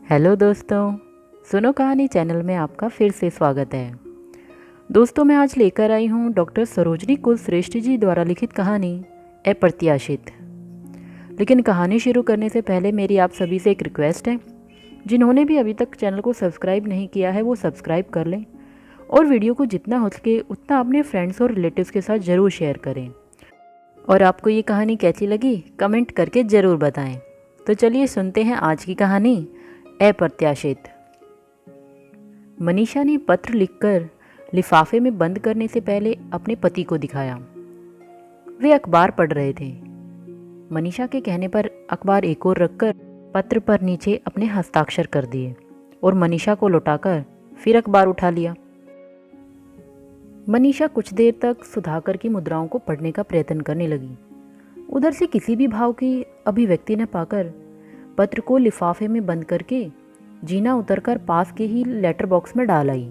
Hello दोस्तों, सुनो कहानी चैनल में आपका फिर से स्वागत है। दोस्तों, मैं आज लेकर आई हूँ डॉक्टर सरोजनी कुलश्रेष्ठ जी द्वारा लिखित कहानी अप्रत्याशित। लेकिन कहानी शुरू करने से पहले मेरी आप सभी से एक रिक्वेस्ट है, जिन्होंने भी अभी तक चैनल को सब्सक्राइब नहीं किया है वो सब्सक्राइब कर लें और वीडियो को जितना हो सके उतना अपने फ्रेंड्स और रिलेटिव्स के साथ ज़रूर शेयर करें। और आपको ये कहानी कैसी लगी कमेंट करके ज़रूर बताएं। तो चलिए सुनते हैं आज की कहानी अप्रत्याशित। मनीषा ने पत्र लिखकर लिफाफे में बंद करने से पहले अपने पति को दिखाया। वे अखबार पढ़ रहे थे। मनीषा के कहने पर अखबार एक ओर रखकर पत्र पर नीचे अपने हस्ताक्षर कर दिए और मनीषा को लौटाकर फिर अखबार उठा लिया। मनीषा कुछ देर तक सुधाकर की मुद्राओं को पढ़ने का प्रयत्न करने लगी। उधर से किसी भी भाव की अभिव्यक्ति न पाकर पत्र को लिफाफे में बंद करके जीना उतरकर पास के ही लेटर बॉक्स में डाल आई।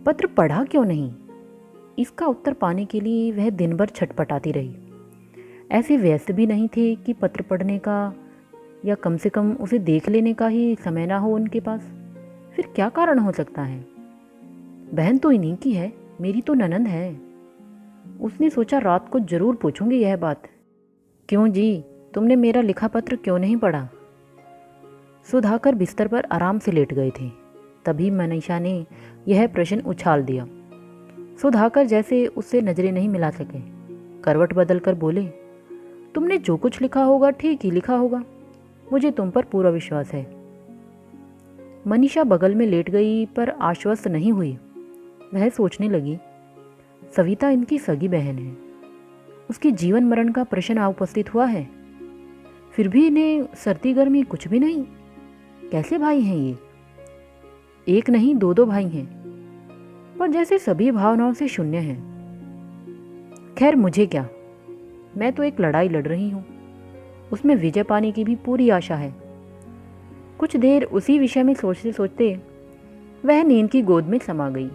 पत्र पढ़ा क्यों नहीं, इसका उत्तर पाने के लिए वह दिन भर छटपटाती रही। ऐसे व्यस्त भी नहीं थे कि पत्र पढ़ने का या कम से कम उसे देख लेने का ही समय ना हो उनके पास। फिर क्या कारण हो सकता है? बहन तो इन्हीं की है, मेरी तो ननंद है। उसने सोचा रात को जरूर पूछूंगी यह बात। क्यों जी, तुमने मेरा लिखा पत्र क्यों नहीं पढ़ा? सुधाकर बिस्तर पर आराम से लेट गए थे। तभी मनीषा ने यह प्रश्न उछाल दिया। सुधाकर जैसे उससे नजरें नहीं मिला सके, करवट बदलकर बोले, तुमने जो कुछ लिखा होगा ठीक ही लिखा होगा, मुझे तुम पर पूरा विश्वास है। मनीषा बगल में लेट गई पर आश्वस्त नहीं हुई। वह सोचने लगी, सविता इनकी सगी बहन है, उसकी जीवन मरण का प्रश्न आ उपस्थित हुआ है, फिर भी इन्हें सर्दी गर्मी कुछ भी नहीं। कैसे भाई हैं ये? एक नहीं दो दो भाई हैं, पर जैसे सभी भावनाओं से शून्य हैं। खैर मुझे क्या, मैं तो एक लड़ाई लड़ रही हूं, उसमें विजय पाने की भी पूरी आशा है। कुछ देर उसी विषय में सोचते सोचते वह नींद की गोद में समा गई।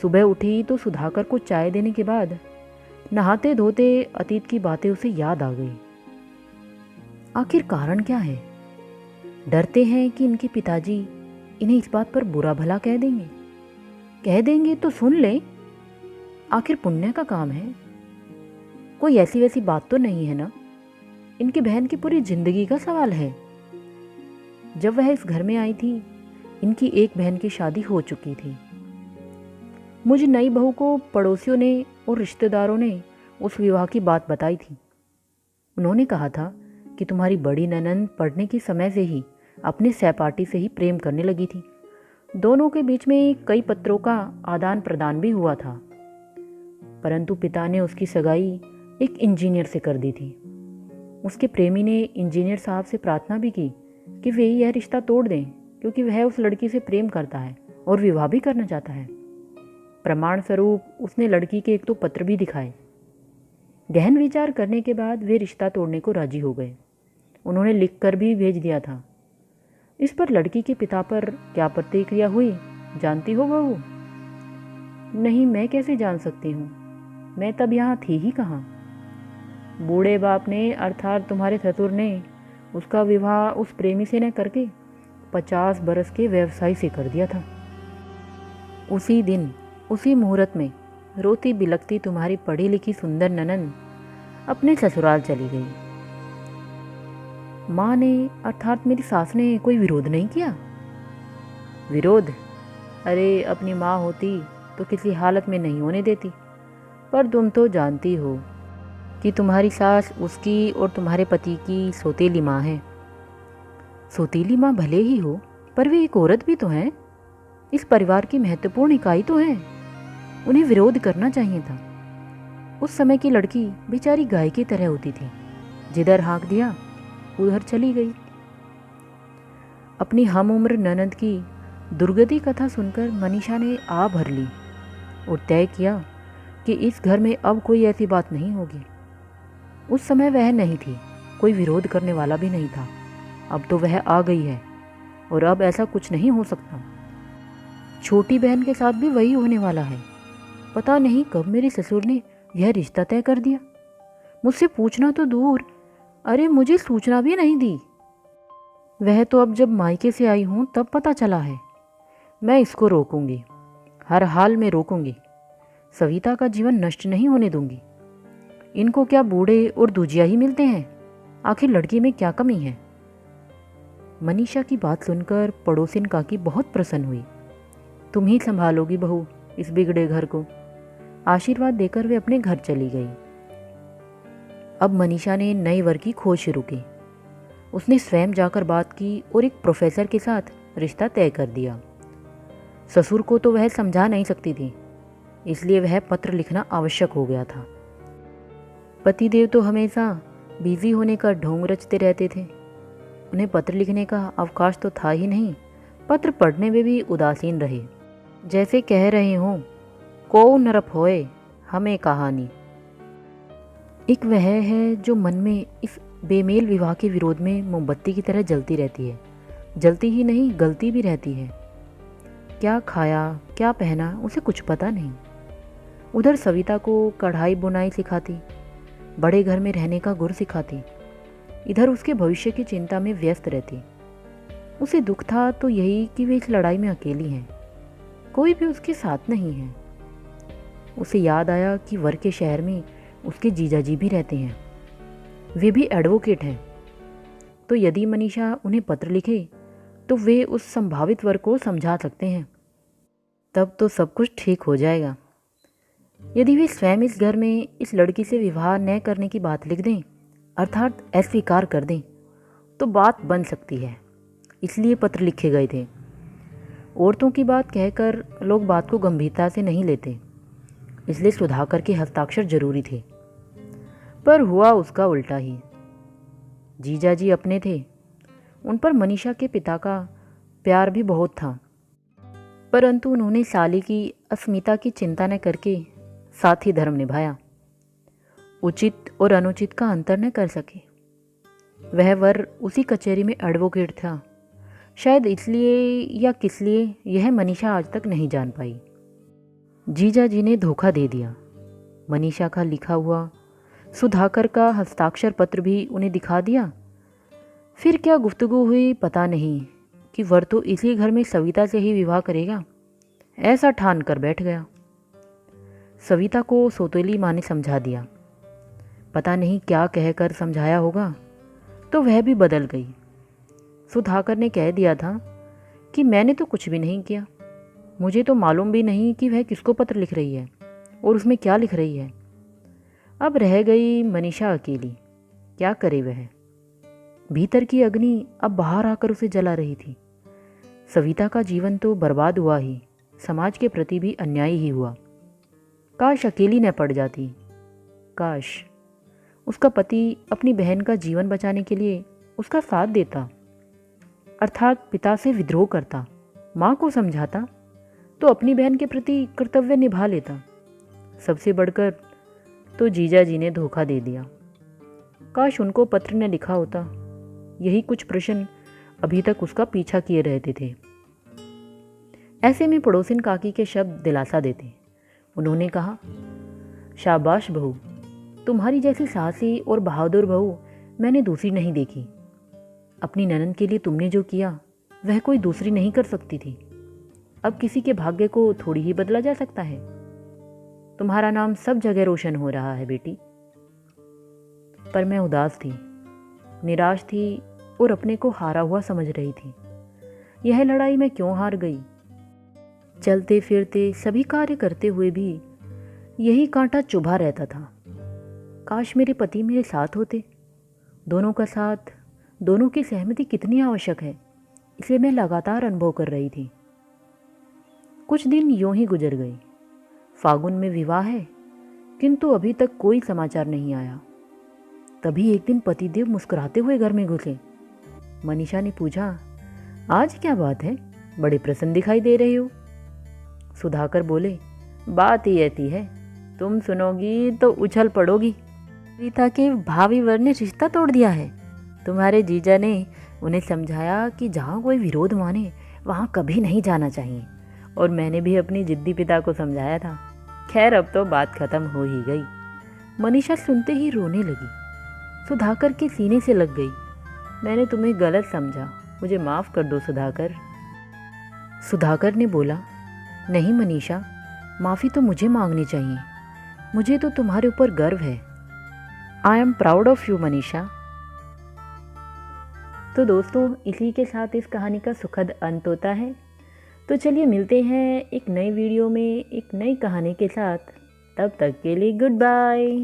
सुबह उठी तो सुधाकर को चाय देने के बाद नहाते धोते अतीत की बातें उसे याद आ गई। आखिर कारण क्या है? डरते हैं कि इनके पिताजी इन्हें इस बात पर बुरा भला कह देंगे तो सुन ले, आखिर पुण्य का काम है। कोई ऐसी वैसी बात तो नहीं है ना? इनकी बहन की पूरी जिंदगी का सवाल है। जब वह इस घर में आई थी इनकी एक बहन की शादी हो चुकी थी। मुझ नई बहू को पड़ोसियों ने और रिश्तेदारों ने उस विवाह की बात बताई थी। उन्होंने कहा था कि तुम्हारी बड़ी ननंद पढ़ने के समय से ही अपने सहपाठी से ही प्रेम करने लगी थी। दोनों के बीच में कई पत्रों का आदान प्रदान भी हुआ था, परंतु पिता ने उसकी सगाई एक इंजीनियर से कर दी थी। उसके प्रेमी ने इंजीनियर साहब से प्रार्थना भी की कि वे यह रिश्ता तोड़ दें, क्योंकि वह उस लड़की से प्रेम करता है और विवाह भी करना चाहता है। प्रमाण स्वरूप उसने लड़की के एक तो पत्र भी दिखाए। गहन विचार करने के बाद वे रिश्ता तोड़ने को राजी हो गए। उन्होंने लिखकर भी भेज दिया था। इस पर लड़की के पिता पर क्या प्रतिक्रिया हुई जानती हो बहू? नहीं, मैं कैसे जान सकती हूँ, मैं तब यहाँ थी ही कहाँ। बूढ़े बाप ने अर्थात तुम्हारे ससुर ने उसका विवाह उस प्रेमी से न करके 50 बरस के व्यवसायी से कर दिया था। उसी दिन उसी मुहूर्त में रोती बिलखती तुम्हारी पढ़ी लिखी सुंदर ननंद अपने ससुराल चली गई। माँ ने अर्थात मेरी सास ने कोई विरोध नहीं किया? विरोध? अरे अपनी माँ होती तो किसी हालत में नहीं होने देती, पर तुम तो जानती हो कि तुम्हारी सास उसकी और तुम्हारे पति की सौतेली माँ है। सौतेली माँ भले ही हो, पर वे एक औरत भी तो हैं, इस परिवार की महत्वपूर्ण इकाई तो है। उन्हें विरोध करना चाहिए था। उस समय की लड़की बेचारी गाय की तरह होती थी, जिधर हाँक दिया उधर चली गई। अपनी हम उम्र ननंद की दुर्गति कथा सुनकर मनीषा ने आ भर ली और तय किया कि इस घर में अब कोई ऐसी बात नहीं होगी। उस समय वह नहीं थी, कोई विरोध करने वाला भी नहीं था। अब तो वह आ गई है और अब ऐसा कुछ नहीं हो सकता। छोटी बहन के साथ भी वही होने वाला है। पता नहीं कब मेरे ससुर ने यह रिश्ता तय कर दिया। मुझसे पूछना तो दूर, अरे मुझे सूचना भी नहीं दी। वह तो अब जब मायके से आई हूँ तब पता चला है। मैं इसको रोकूंगी, हर हाल में रोकूंगी। सविता का जीवन नष्ट नहीं होने दूंगी। इनको क्या बूढ़े और दूजिया ही मिलते हैं? आखिर लड़की में क्या कमी है? मनीषा की बात सुनकर पड़ोसिन काकी बहुत प्रसन्न हुई। तुम ही संभालोगी बहू इस बिगड़े घर को। आशीर्वाद देकर वे अपने घर चली गई। अब मनीषा ने नए वर की खोज शुरू की। उसने स्वयं जाकर बात की और एक प्रोफेसर के साथ रिश्ता तय कर दिया। ससुर को तो वह समझा नहीं सकती थी, इसलिए वह पत्र लिखना आवश्यक हो गया था। पतिदेव तो हमेशा बिजी होने का ढोंग रचते रहते थे। उन्हें पत्र लिखने का अवकाश तो था ही नहीं, पत्र पढ़ने में भी उदासीन रहे। जैसे कह रहे हों, को नरप होए हमें कहानी। एक वह है जो मन में इस बेमेल विवाह के विरोध में मोमबत्ती की तरह जलती रहती है। जलती ही नहीं, गलती भी रहती है। क्या खाया क्या पहना उसे कुछ पता नहीं। उधर सविता को कढ़ाई बुनाई सिखाती, बड़े घर में रहने का गुर सिखाती, इधर उसके भविष्य की चिंता में व्यस्त रहती। उसे दुख था तो यही कि वे इस लड़ाई में अकेली हैं, कोई भी उसके साथ नहीं है। उसे याद आया कि वर के शहर में उसके जीजाजी भी रहते हैं, वे भी एडवोकेट हैं। तो यदि मनीषा उन्हें पत्र लिखे तो वे उस संभावित वर को समझा सकते हैं। तब तो सब कुछ ठीक हो जाएगा। यदि वे स्वयं इस घर में इस लड़की से विवाह न करने की बात लिख दें, अर्थात अस्वीकार कर दें, तो बात बन सकती है। इसलिए पत्र लिखे गए थे। औरतों की बात कहकर लोग बात को गंभीरता से नहीं लेते, इसलिए सुधाकर के हस्ताक्षर जरूरी थे। पर हुआ उसका उल्टा ही। जीजाजी अपने थे, उन पर मनीषा के पिता का प्यार भी बहुत था, परंतु उन्होंने साली की अस्मिता की चिंता न करके साथ ही धर्म निभाया। उचित और अनुचित का अंतर न कर सके। वह वर उसी कचहरी में एडवोकेट था। शायद इसलिए या किस लिए यह मनीषा आज तक नहीं जान पाई। जीजा जी ने धोखा दे दिया। मनीषा का लिखा हुआ सुधाकर का हस्ताक्षर पत्र भी उन्हें दिखा दिया। फिर क्या गुफ्तगू हुई पता नहीं कि वर तो इसी घर में सविता से ही विवाह करेगा, ऐसा ठान कर बैठ गया। सविता को सौतेली माँ ने समझा दिया। पता नहीं क्या कहकर समझाया होगा, तो वह भी बदल गई। सुधाकर ने कह दिया था कि मैंने तो कुछ भी नहीं किया, मुझे तो मालूम भी नहीं कि वह किसको पत्र लिख रही है और उसमें क्या लिख रही है। अब रह गई मनीषा अकेली, क्या करे वह। भीतर की अग्नि अब बाहर आकर उसे जला रही थी। सविता का जीवन तो बर्बाद हुआ ही, समाज के प्रति भी अन्याय ही हुआ। काश अकेली न पड़ जाती। काश उसका पति अपनी बहन का जीवन बचाने के लिए उसका साथ देता, अर्थात पिता से विद्रोह करता, माँ को समझाता, तो अपनी बहन के प्रति कर्तव्य निभा लेता। सबसे बढ़कर तो जीजा जी ने धोखा दे दिया। काश उनको पत्र ने लिखा होता। यही कुछ प्रश्न अभी तक उसका पीछा किए रहते थे। ऐसे में पड़ोसिन काकी के शब्द दिलासा देते। उन्होंने कहा, शाबाश बहू, तुम्हारी जैसी साहसी और बहादुर बहू मैंने दूसरी नहीं देखी। अपनी ननद के लिए तुमने जो किया वह कोई दूसरी नहीं कर सकती थी। अब किसी के भाग्य को थोड़ी ही बदला जा सकता है। तुम्हारा नाम सब जगह रोशन हो रहा है बेटी। पर मैं उदास थी, निराश थी और अपने को हारा हुआ समझ रही थी। यह लड़ाई मैं क्यों हार गई? चलते फिरते सभी कार्य करते हुए भी यही कांटा चुभा रहता था। काश मेरे पति मेरे साथ होते। दोनों का साथ, दोनों की सहमति कितनी आवश्यक है, इसे मैं लगातार अनुभव कर रही थी। कुछ दिन यूं ही गुजर गए। फागुन में विवाह है, किंतु अभी तक कोई समाचार नहीं आया। तभी एक दिन पतिदेव मुस्कुराते हुए घर में घुसे। मनीषा ने पूछा, आज क्या बात है, बड़े प्रसन्न दिखाई दे रहे हो। सुधाकर बोले, बात ही ऐसी है, तुम सुनोगी तो उछल पड़ोगी। रीता के भावी वर ने रिश्ता तोड़ दिया है। तुम्हारे जीजा ने उन्हें समझाया कि जहाँ कोई विरोध माने वहाँ कभी नहीं जाना चाहिए, और मैंने भी अपनी जिद्दी पिता को समझाया था। खैर अब तो बात खत्म हो ही गई। मनीषा सुनते ही रोने लगी। सुधाकर के सीने से लग गई। मैंने तुम्हें गलत समझा, मुझे माफ़ कर दो सुधाकर। सुधाकर ने बोला, नहीं मनीषा, माफ़ी तो मुझे मांगनी चाहिए। मुझे तो तुम्हारे ऊपर गर्व है। I am proud of you Manisha. तो दोस्तों, इसी के साथ इस कहानी का सुखद अंत होता है। तो चलिए मिलते हैं एक नई वीडियो में एक नई कहानी के साथ। तब तक के लिए गुड बाय।